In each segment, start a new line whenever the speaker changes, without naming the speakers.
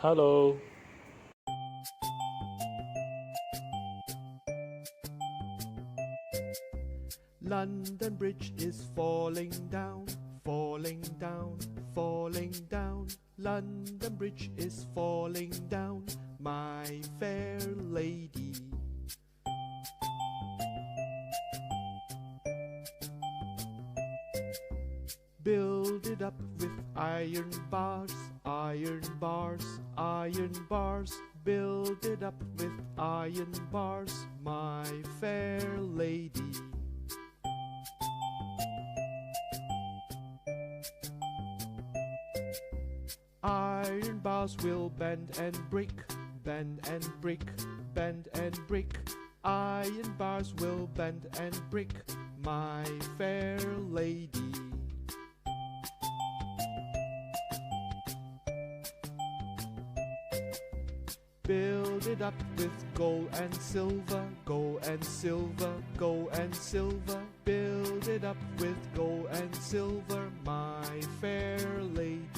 Hello.
London Bridge is falling down, falling down, falling down. London Bridge is falling down, my fair lady. Build it up with iron bars, iron bars, iron bars. Build it up with iron bars, my fair lady. Iron bars will bend and break, bend and break, bend and break. Iron bars will bend and break, my fair lady. Build it up with gold and silver, gold and silver, gold and silver. Build it up with gold and silver, my fair lady.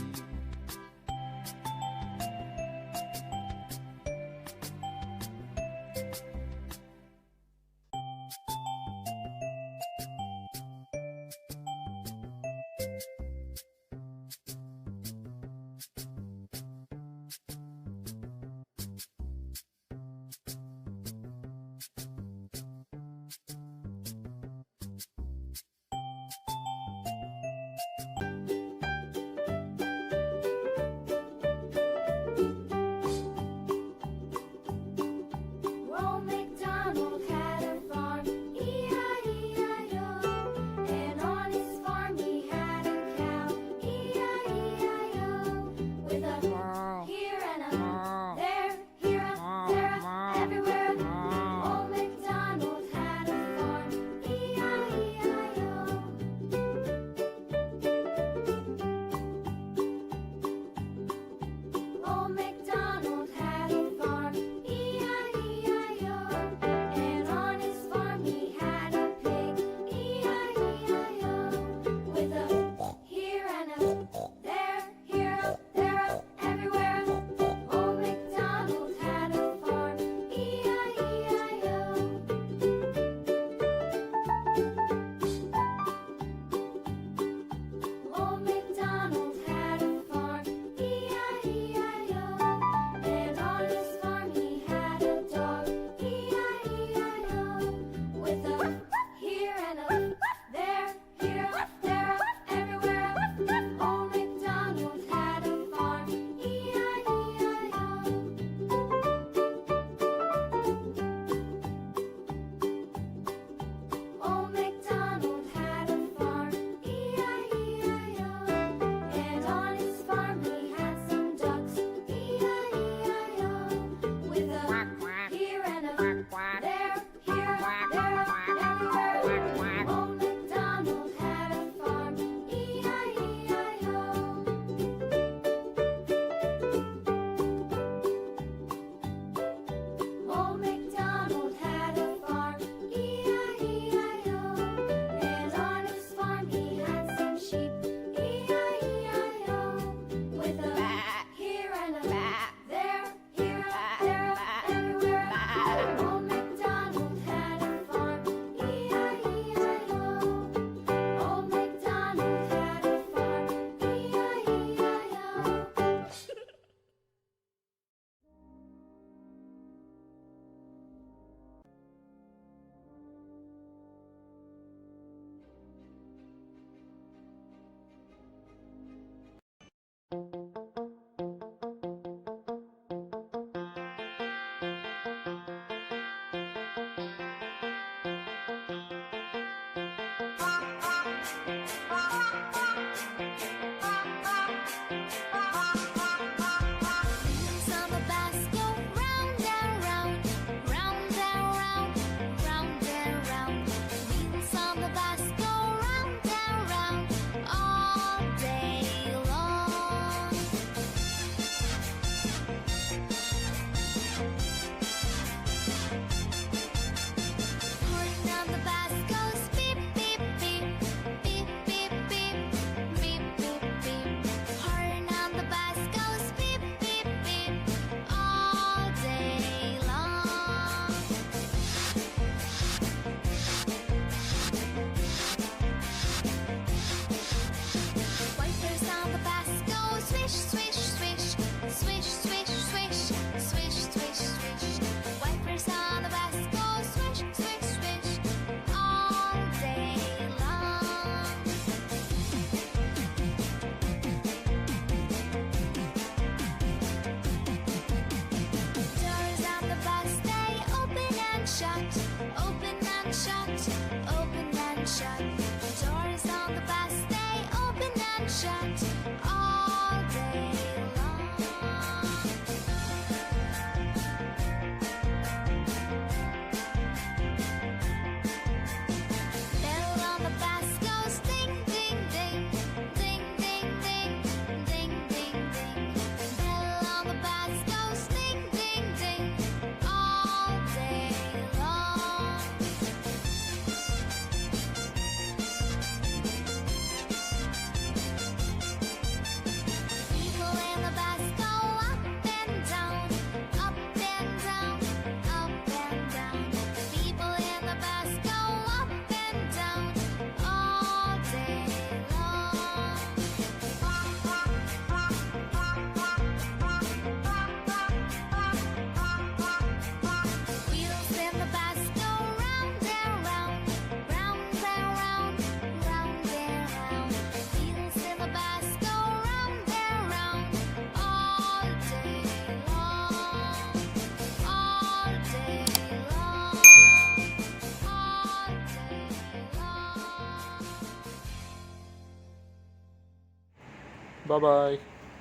Bye bye.